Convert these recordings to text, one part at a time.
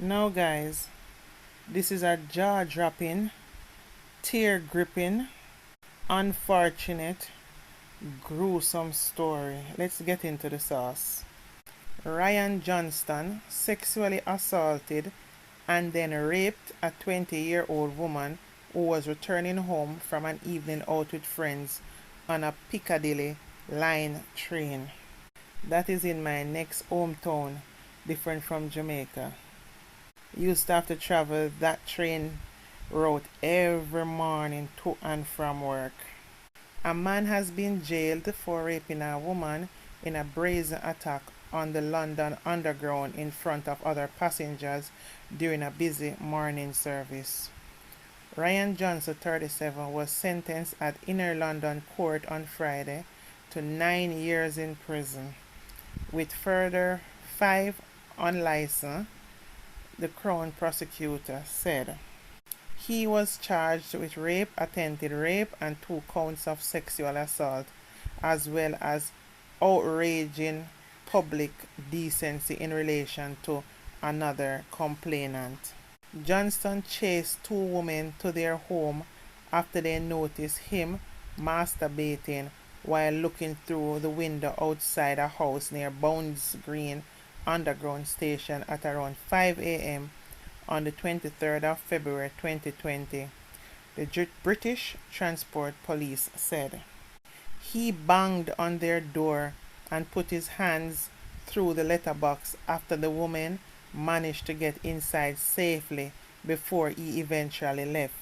Now, guys, this is a jaw dropping, tear gripping, unfortunate, gruesome story. Let's get into the sauce. Ryan Johnston sexually assaulted and then raped a 20-year-old woman who was returning home from an evening out with friends on a Piccadilly line train. That is in my next hometown, different from Jamaica. Used to have to travel that train route every morning to and from work. A man has been jailed for raping a woman in a brazen attack on the London Underground in front of other passengers during a busy morning service. Ryan Johnson, 37, was sentenced at Inner London Court on Friday to 9 years in prison, with further 5 unlicensed, the Crown prosecutor said. He was charged with rape, attempted rape, and 2 counts of sexual assault, as well as outraging public decency in relation to another complainant. Johnston chased 2 women to their home after they noticed him masturbating while looking through the window outside a house near Bounds Green Underground Station at around 5 a.m. on the 23rd of February 2020, the British Transport Police said. He banged on their door and put his hands through the letterbox after the woman managed to get inside safely before he eventually left.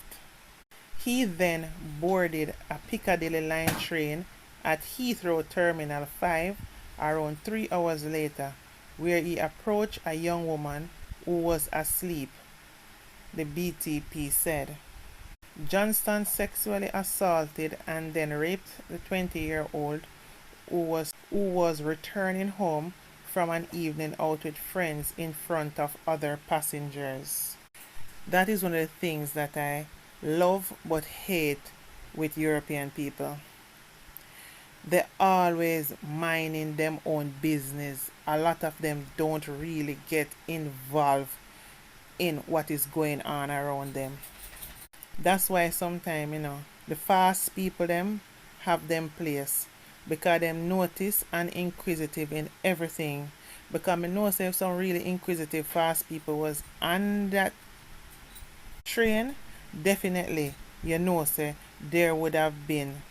He then boarded a Piccadilly line train at Heathrow Terminal 5 around 3 hours later, where he approached a young woman who was asleep, the BTP said. Johnston sexually assaulted and then raped the 20-year-old who was returning home from an evening out with friends in front of other passengers. That is one of the things that I love but hate with European people. They're always minding them own business. A lot of them don't really get involved in what is going on around them. That's why sometimes, the fast people them have them place, because them notice and inquisitive in everything. Because I know say if some really inquisitive fast people was on that train, definitely say there would have been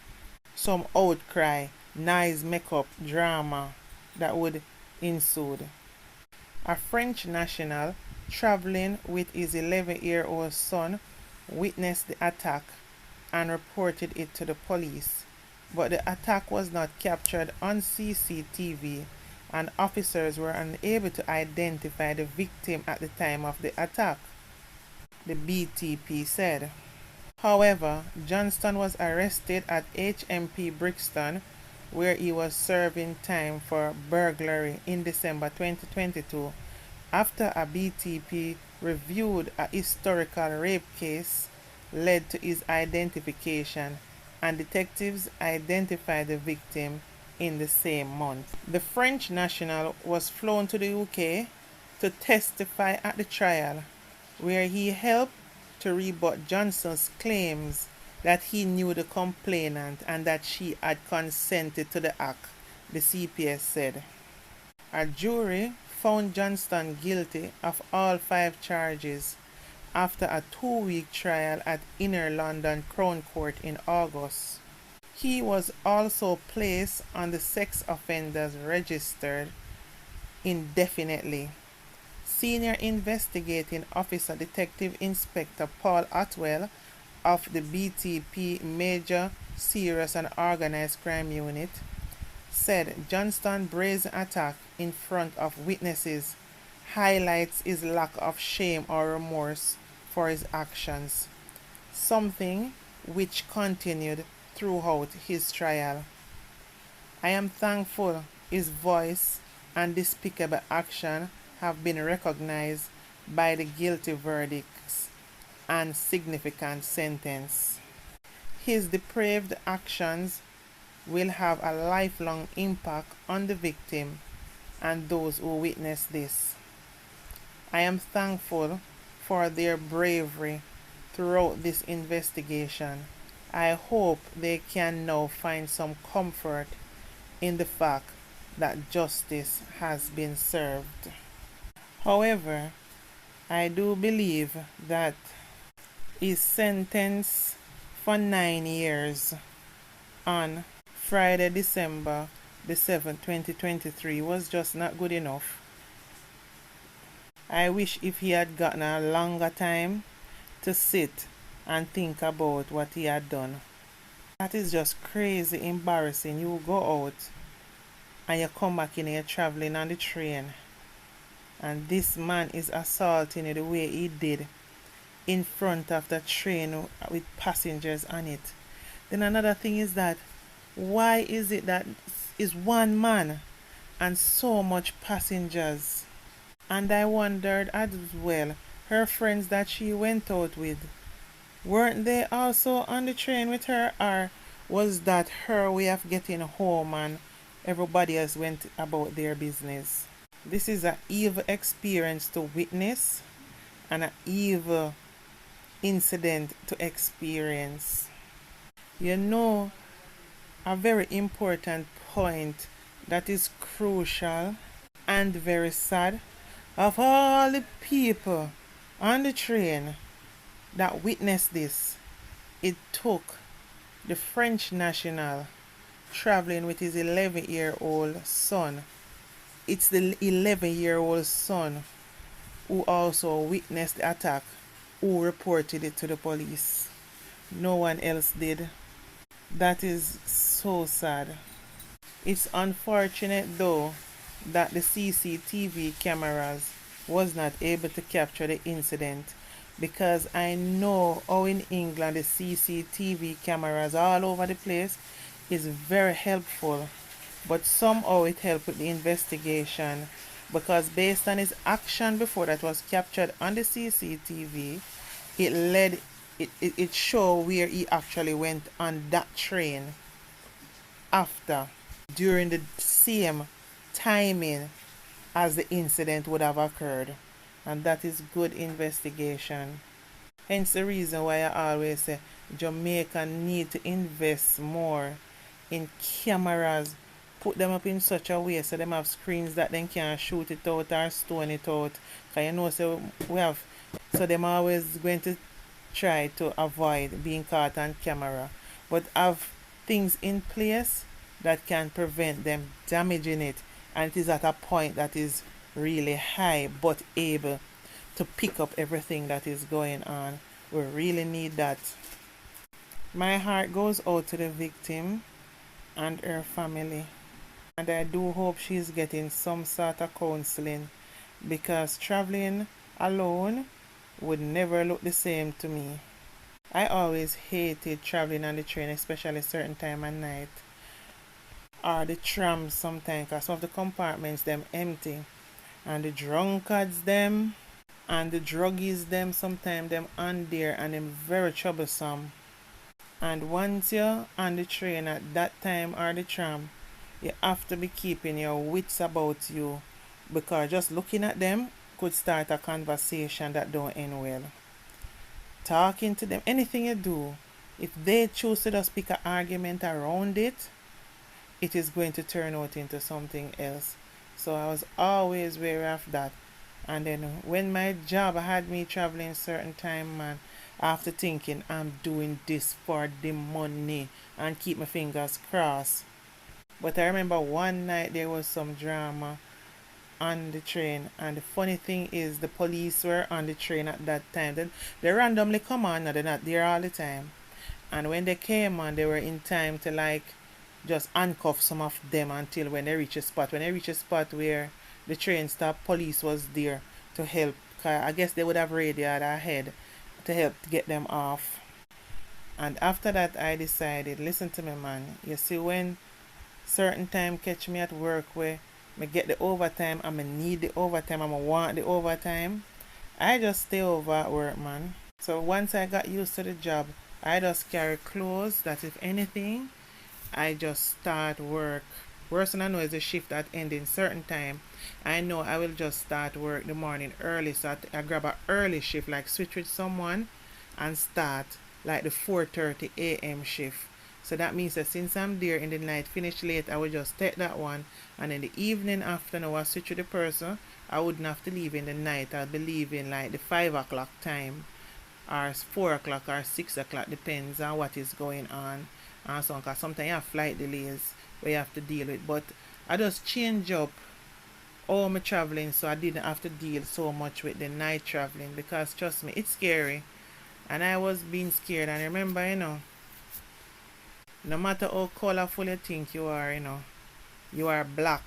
some outcry, nice makeup, drama that would ensue. A French national traveling with his 11-year-old son witnessed the attack and reported it to the police, but the attack was not captured on CCTV and officers were unable to identify the victim at the time of the attack, the BTP said. However, Johnston was arrested at HMP Brixton, where he was serving time for burglary in December 2022, after a BTP reviewed a historical rape case led to his identification, and detectives identified the victim in the same month. The French national was flown to the UK to testify at the trial, where he helped to rebut Johnston's claims that he knew the complainant and that she had consented to the act, the CPS said. A jury found Johnston guilty of all 5 charges after a 2-week trial at Inner London Crown Court in August. He was also placed on the sex offenders register indefinitely. Senior Investigating Officer Detective Inspector Paul Atwell of the BTP Major Serious and Organized Crime Unit said Johnston's brazen attack in front of witnesses highlights his lack of shame or remorse for his actions, something which continued throughout his trial. I am thankful his voice and despicable action have been recognized by the guilty verdicts and significant sentence. His depraved actions will have a lifelong impact on the victim and those who witness this. I am thankful for their bravery throughout this investigation. I hope they can now find some comfort in the fact that justice has been served. However, I do believe that his sentence for 9 years on Friday, December the 7th, 2023 was just not good enough. I wish if he had gotten a longer time to sit and think about what he had done. That is just crazy embarrassing. You go out and you come back in here traveling on the train, and this man is assaulting you the way he did in front of the train with passengers on it. Then another thing is that why is it that is one man and so much passengers? And I wondered as well, her friends that she went out with, weren't they also on the train with her, or was that her way of getting home and everybody else went about their business? This is an evil experience to witness and an evil incident to experience. You know, a very important point that is crucial and very sad, of all the people on the train that witnessed this, it took the French national traveling with his 11-year-old son. It's the 11-year-old son who also witnessed the attack, who reported it to the police. No one else did. That is so sad. It's unfortunate though that the CCTV cameras was not able to capture the incident, because I know how in England the CCTV cameras all over the place is very helpful, but somehow it helped with the investigation, because based on his action before that was captured on the CCTV, it showed where he actually went on that train after, during the same timing as the incident would have occurred. And that is good investigation. Hence the reason why I always say Jamaica need to invest more in cameras, put them up in such a way so them have screens that they can shoot it out or stone it out. Cause you know, so we have, so them always going to try to avoid being caught on camera, but have things in place that can prevent them damaging it, and it is at a point that is really high but able to pick up everything that is going on. We really need that. My heart goes out to the victim and her family, and I do hope she's getting some sort of counseling, because traveling alone would never look the same to me. I always hated traveling on the train, especially certain time at night, or the trams sometimes, because some of the compartments them empty, and the drunkards them and the druggies them sometimes them on there, and them very troublesome. And once you're on the train at that time or the tram, you have to be keeping your wits about you, because just looking at them could start a conversation that don't end well. Talking to them, anything you do, if they choose to just pick an argument around it, it is going to turn out into something else. So I was always wary of that. And then when my job had me traveling certain time, man, after thinking I'm doing this for the money and keep my fingers crossed. But I remember one night there was some drama on the train, and the funny thing is the police were on the train at that time. Then they randomly come on, they're not there all the time. And when they came on, they were in time to like just handcuff some of them until when they reach a spot. When they reach a spot where the train stopped, police was there to help. I guess they would have radioed ahead to help get them off. And after that I decided, listen to me man, you see, when certain time catch me at work where me get the overtime and me need the overtime and me want the overtime, I just stay over at work, man. So once I got used to the job, I just carry clothes that if anything, I just start work Worst thing I know is the shift that ending certain time. I know I will just start work the morning early, so I grab a early shift, like switch with someone and start like the 4:30 a.m. shift. So that means that since I'm there in the night, finish late, I will just take that one, and in the evening after now I switch with the person. I wouldn't have to leave in the night. I'll be leaving like the 5 o'clock time, or 4 o'clock or 6 o'clock, depends on what is going on. And so, because sometimes you have flight delays where you have to deal with. But I just change up how I'm traveling, so I didn't have to deal so much with the night traveling, because trust me, it's scary. And I was being scared. And remember, no matter how colorful you think you are, you are black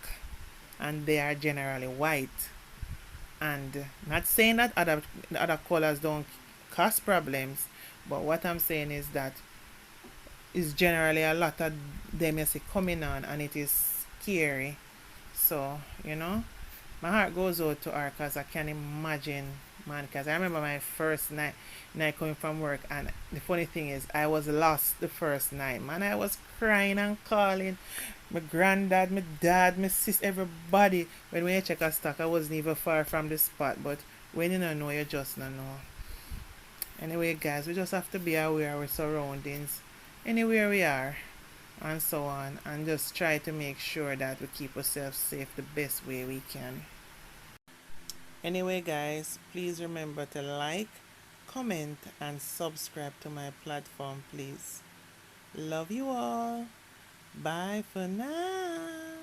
and they are generally white. And not saying that other colors don't cause problems, but what I'm saying is that is generally a lot of them you see coming on, and it is scary. So, my heart goes out to her, because I can imagine, man, because I remember my first night coming from work, and the funny thing is I was lost the first night, man. I was crying and calling my granddad, my dad, my sis, everybody. When we check a stock, I wasn't even far from the spot, but when you don't know, you just don't know. Anyway, guys, we just have to be aware of our surroundings anywhere we are, and so on, and just try to make sure that we keep ourselves safe the best way we can. Anyway, guys, please remember to like, comment, and subscribe to my platform, please. Love you all. Bye for now.